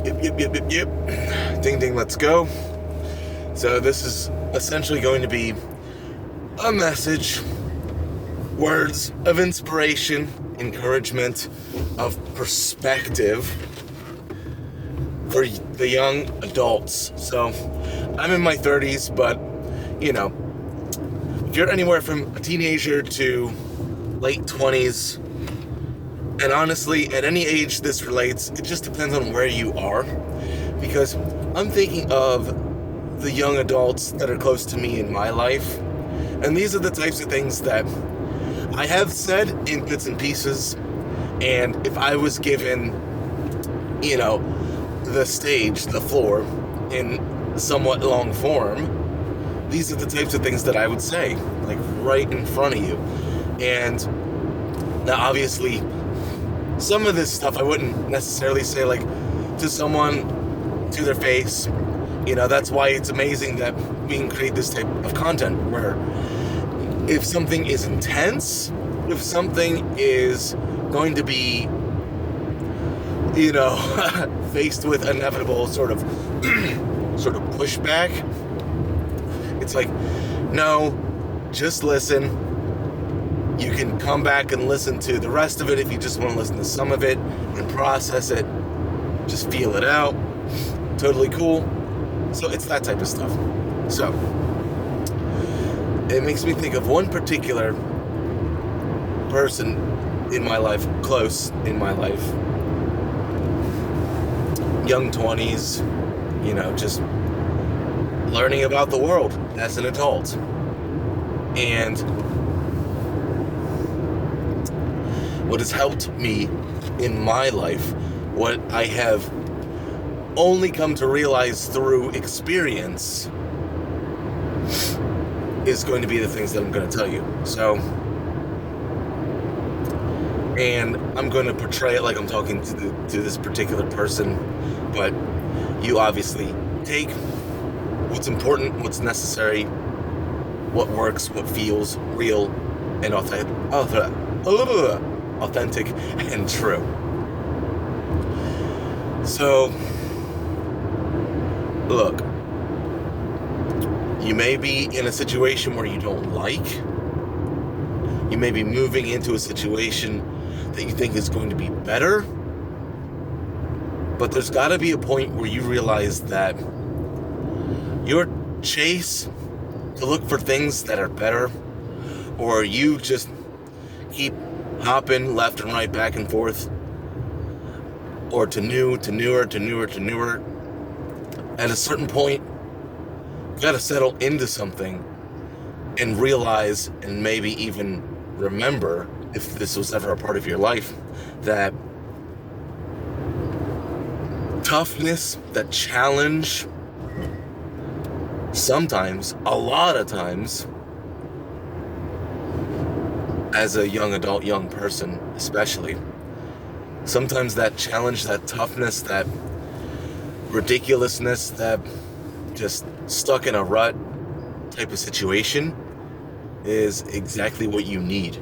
Yep. Ding ding, let's go. So this is essentially going to be a message, words of inspiration, encouragement, of perspective for the young adults. So I'm in my 30s, but you know, if you're anywhere from a teenager to late 20s, and honestly, at any age this relates, it just depends on where you are, because I'm thinking of the young adults that are close to me in my life, and these are the types of things that I have said in bits and pieces, and if I was given, the stage, the floor, in somewhat long form, these are the types of things that I would say, like right in front of you. And now obviously, some of this stuff I wouldn't necessarily say like to someone to their face. That's why it's amazing that we can create this type of content where if something is intense, if something is going to be, faced with inevitable sort of pushback, it's like, no, just listen. You can come back and listen to the rest of it if you just want to listen to some of it and process it. Just feel it out. Totally cool. So it's that type of stuff. So it makes me think of one particular person in my life, close in my life, young 20s, just learning about the world as an adult. And what has helped me in my life, what I have only come to realize through experience, is going to be the things that I'm going to tell you. So, and I'm going to portray it like I'm talking to this particular person, but you obviously take what's important, what's necessary, what works, what feels real and authentic and true. So, look, you may be in a situation where you don't like. You may be moving into a situation that you think is going to be better. But there's got to be a point where you realize that your chase to look for things that are better, or you just keep hopping left and right, back and forth, or to newer, at a certain point, you gotta settle into something and realize, and maybe even remember, if this was ever a part of your life, that toughness, that challenge, sometimes, a lot of times, as a young adult, young person especially, sometimes that challenge, that toughness, that ridiculousness, that just stuck in a rut type of situation is exactly what you need.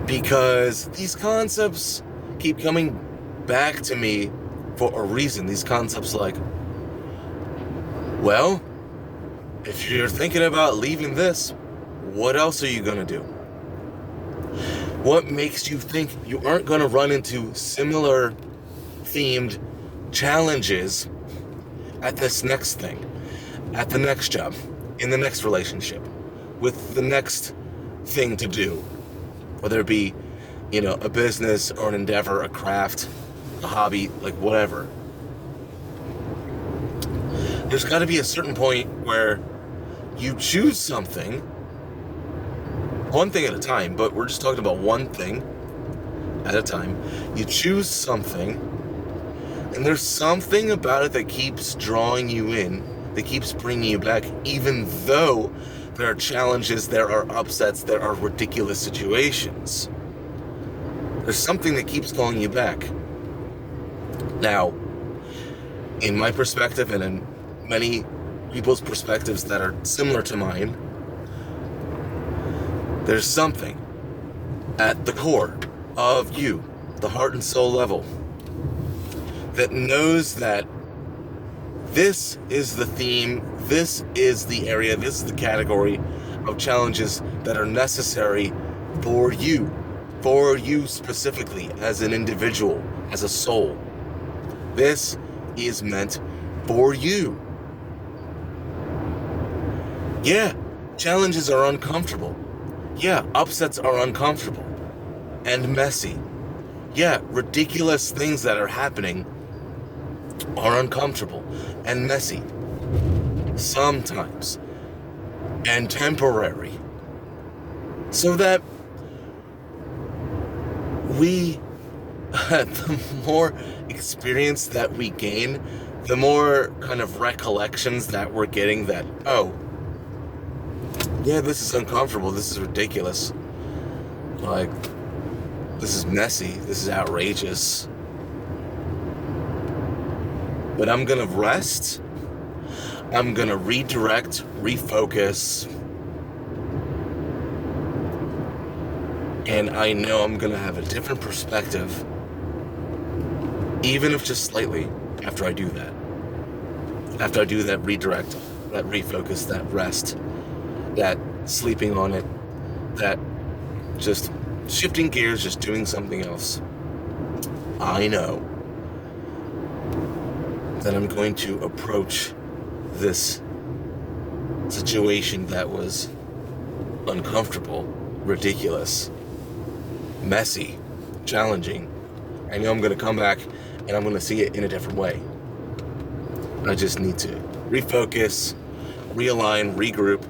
Because these concepts keep coming back to me for a reason. These concepts like, well, if you're thinking about leaving this, what else are you gonna do? What makes you think you aren't gonna run into similar themed challenges at this next thing, at the next job, in the next relationship, with the next thing to do, whether it be, a business or an endeavor, a craft, a hobby, like whatever. There's got to be a certain point where you choose something, one thing at a time, but we're just talking about one thing at a time. You choose something, and there's something about it that keeps drawing you in, that keeps bringing you back, even though there are challenges, there are upsets, there are ridiculous situations. There's something that keeps calling you back. Now, in my perspective, and in many people's perspectives that are similar to mine, there's something at the core of you, the heart and soul level, that knows that this is the theme, this is the area, this is the category of challenges that are necessary for you specifically as an individual, as a soul. This is meant for you. Yeah, challenges are uncomfortable. Yeah, upsets are uncomfortable and messy. Yeah, ridiculous things that are happening are uncomfortable and messy sometimes and temporary, so that the more experience that we gain, the more kind of recollections that we're getting that, oh, yeah, this is uncomfortable, this is ridiculous, like, this is messy, this is outrageous, but I'm gonna rest, I'm gonna redirect, refocus, and I know I'm gonna have a different perspective, even if just slightly, after I do that. After I do that redirect, that refocus, that rest, that sleeping on it, that just shifting gears, just doing something else. I know that I'm going to approach this situation that was uncomfortable, ridiculous, messy, challenging. I know I'm going to come back and I'm going to see it in a different way. I just need to refocus, realign, regroup,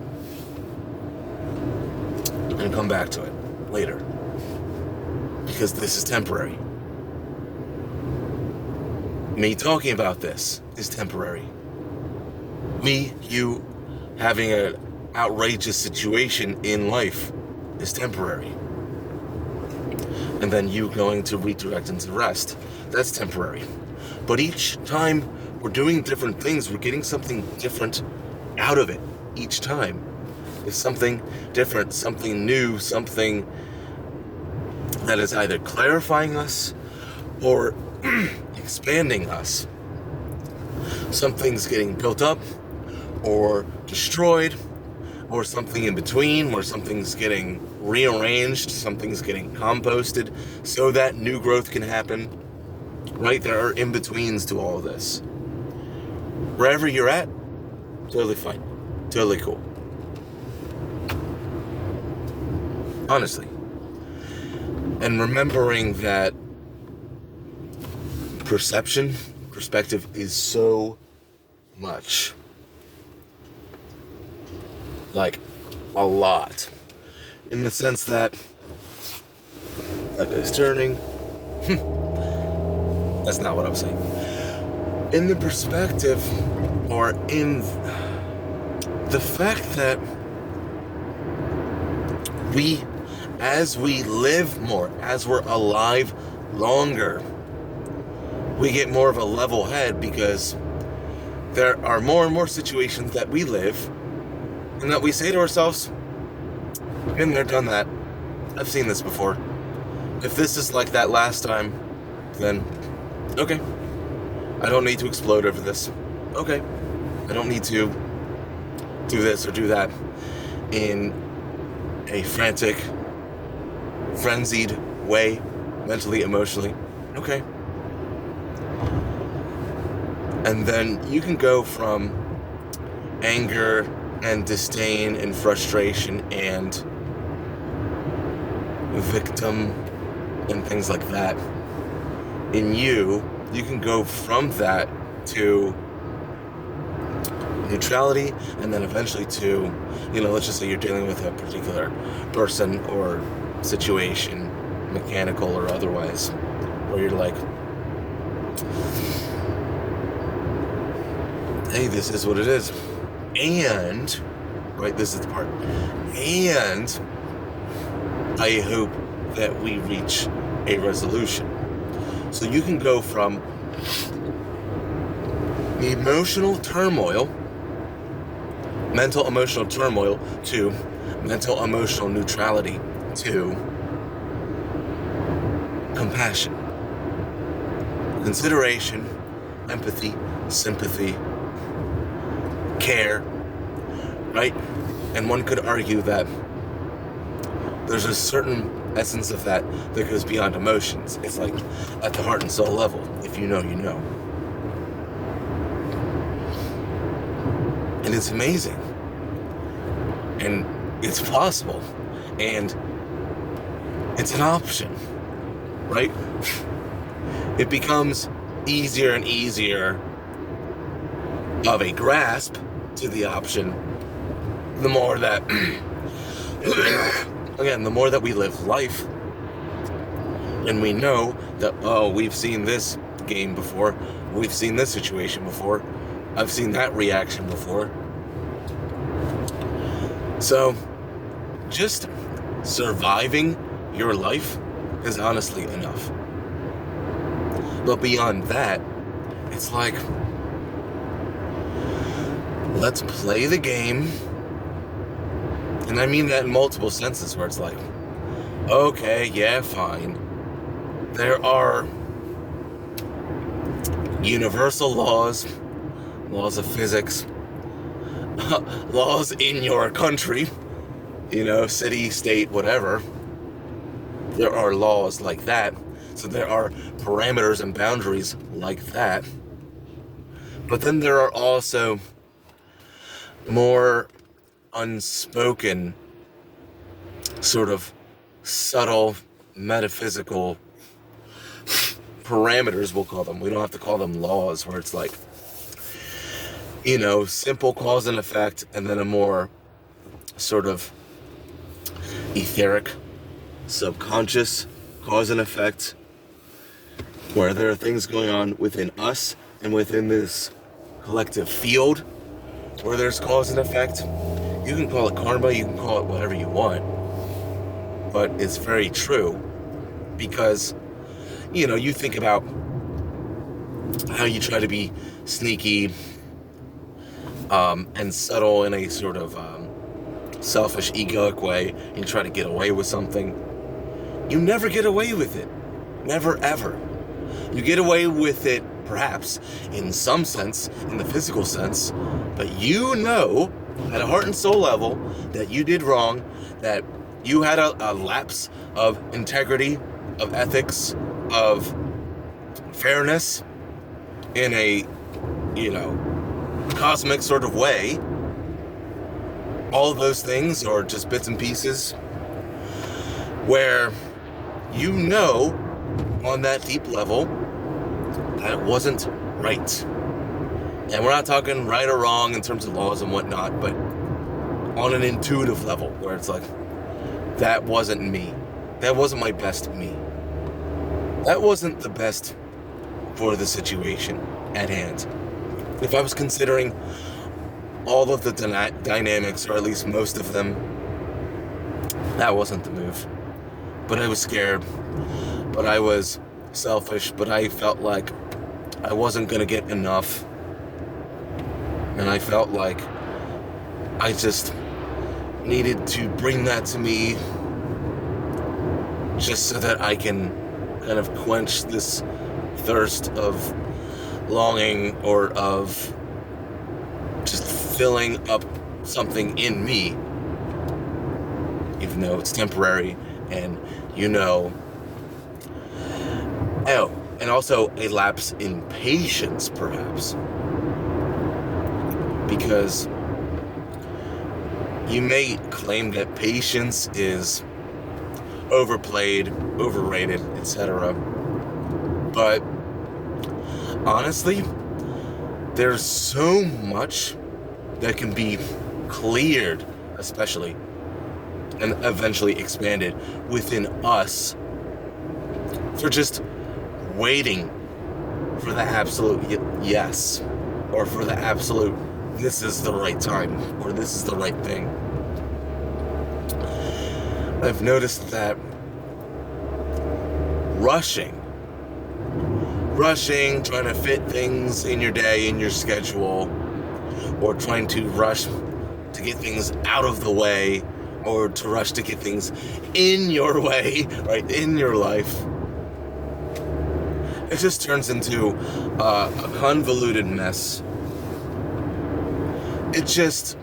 and come back to it later. Because this is temporary. Me talking about this is temporary. You having an outrageous situation in life is temporary. And then you going to redirect into rest, that's temporary. But each time we're doing different things, we're getting something different out of it each time. It's something different, something new, something that is either clarifying us or expanding us. Something's getting built up or destroyed, or something in between where something's getting rearranged, something's getting composted so that new growth can happen. Right? There are in-betweens to all of this. Wherever you're at, totally fine. Totally cool. Honestly. And remembering that perspective is so much. Like, a lot. In the sense that is turning. That's not what I'm saying. In the perspective, or in the fact that as we live more, as we're alive longer, we get more of a level head, because there are more and more situations that we live and that we say to ourselves, been there, done that. I've seen this before. If this is like that last time, then okay. I don't need to explode over this. Okay. I don't need to do this or do that in a frantic, frenzied way, mentally, emotionally. Okay. And then you can go from anger and disdain and frustration and victim and things like that. In you can go from that to neutrality, and then eventually to, let's just say you're dealing with a particular person or situation, mechanical or otherwise, where you're like, hey, this is what it is. And, right, this is the part. And I hope that we reach a resolution. So you can go from emotional turmoil, mental emotional turmoil, to mental emotional neutrality, to compassion, consideration, empathy, sympathy, care, right? And one could argue that there's a certain essence of that goes beyond emotions. It's like at the heart and soul level. If you know, you know. And it's amazing. And it's possible. And it's an option, right? It becomes easier and easier of a grasp to the option the more that again, the more that we live life and we know that, oh, we've seen this game before, we've seen this situation before, I've seen that reaction before. So just surviving your life is honestly enough. But beyond that, it's like, let's play the game. And I mean that in multiple senses, where it's like, okay, yeah, fine. There are universal laws of physics, laws in your country, city, state, whatever. There are laws like that. So there are parameters and boundaries like that. But then there are also more unspoken, sort of subtle, metaphysical parameters, we'll call them. We don't have to call them laws, where it's like, simple cause and effect, and then a more sort of etheric, subconscious cause and effect, where there are things going on within us and within this collective field where there's cause and effect. You can call it karma, you can call it whatever you want, but it's very true, because you think about how you try to be sneaky and subtle in a sort of selfish, egoic way, and you try to get away with something. You never get away with it. Never, ever. You get away with it, perhaps, in some sense, in the physical sense, but at a heart and soul level, that you did wrong, that you had a lapse of integrity, of ethics, of fairness, in a, cosmic sort of way. All of those things are just bits and pieces where on that deep level that it wasn't right. And we're not talking right or wrong in terms of laws and whatnot, but on an intuitive level where it's like, that wasn't me. That wasn't my best me. That wasn't the best for the situation at hand. If I was considering all of the dynamics, or at least most of them, that wasn't the move. But I was scared, but I was selfish, but I felt like I wasn't going to get enough. And I felt like I just needed to bring that to me just so that I can kind of quench this thirst of longing, or of just filling up something in me, even though it's temporary. And and also a lapse in patience, perhaps, because you may claim that patience is overplayed, overrated, etc. But honestly, there's so much that can be cleared, especially, and eventually expanded within us, for just waiting for the absolute yes, or for the absolute this is the right time, or this is the right thing. I've noticed that rushing, trying to fit things in your day, in your schedule, or trying to rush to get things out of the way, or to rush to get things in your way, right, in your life, it just turns into a convoluted mess. It just,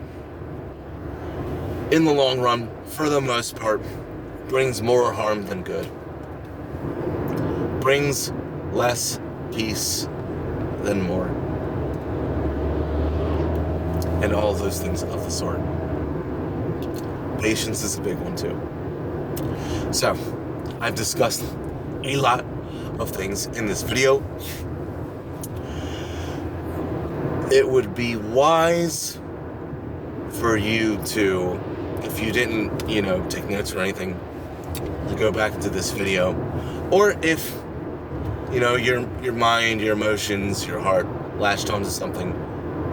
in the long run, for the most part, brings more harm than good. Brings less peace than more. And all of those things of the sort. Patience is a big one too. So, I've discussed a lot of things in this video. It would be wise for you to, if you didn't, take notes or anything, to go back into this video. Or if, your mind, your emotions, your heart latched onto something,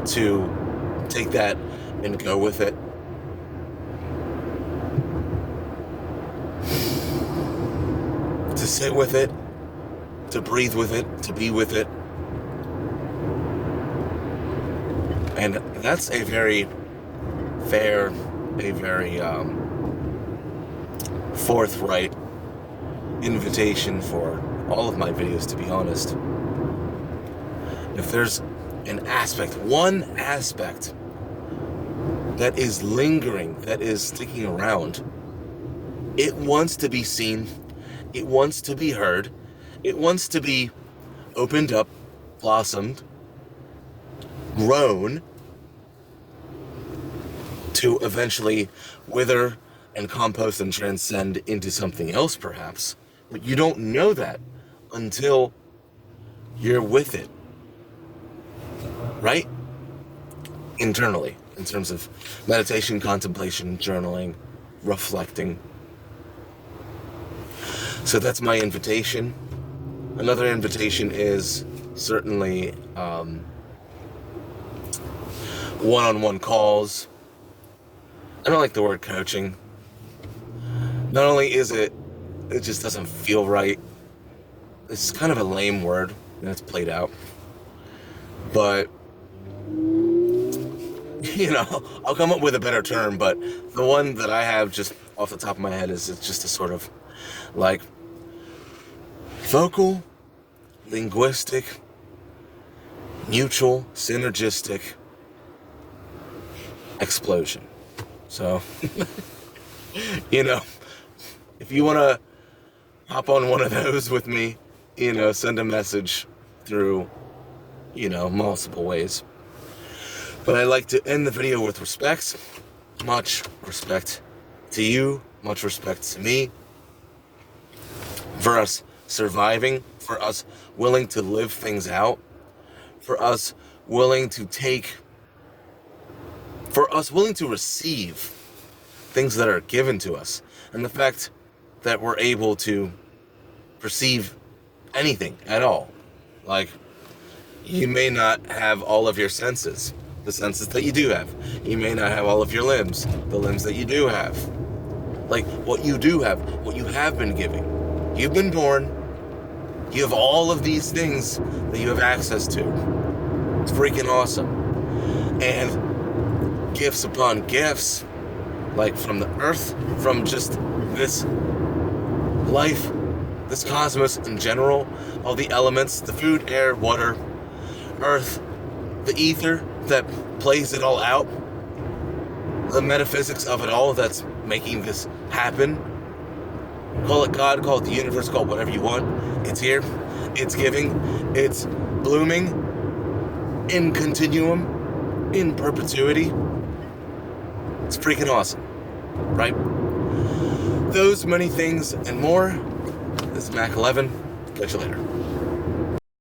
to take that and go with it. To sit with it, to breathe with it, to be with it. And that's a very fair, a very forthright invitation for all of my videos, to be honest. If there's an aspect, one aspect that is lingering, that is sticking around, it wants to be seen, it wants to be heard, it wants to be opened up, blossomed, grown, to eventually wither and compost and transcend into something else, perhaps. But you don't know that until you're with it, right? Internally, in terms of meditation, contemplation, journaling, reflecting. So that's my invitation. Another invitation is certainly one-on-one calls. I don't like the word coaching. Not only is it just doesn't feel right. It's kind of a lame word, and it's played out. But, I'll come up with a better term, but the one that I have just off the top of my head is it's just a sort of like vocal, linguistic, mutual, synergistic explosion. So, if you want to hop on one of those with me, send a message through, multiple ways. But I like to end the video with respect. Much respect to you, much respect to me, for us surviving, for us willing to live things out, for us willing to receive things that are given to us, and the fact that we're able to perceive anything at all. Like, you may not have all of your senses, the senses that you do have. You may not have all of your limbs, the limbs that you do have. Like, what you do have, what you have been given. You've been born, you have all of these things that you have access to. It's freaking awesome. And gifts upon gifts, like from the earth, from just this life, this cosmos in general, all the elements, the food, air, water, earth, the ether that plays it all out, the metaphysics of it all that's making this happen. Call it God, call it the universe, call it whatever you want. It's here, it's giving, it's blooming in continuum, in perpetuity. It's freaking awesome, right? Those many things and more. This is Mac 11. Catch you later.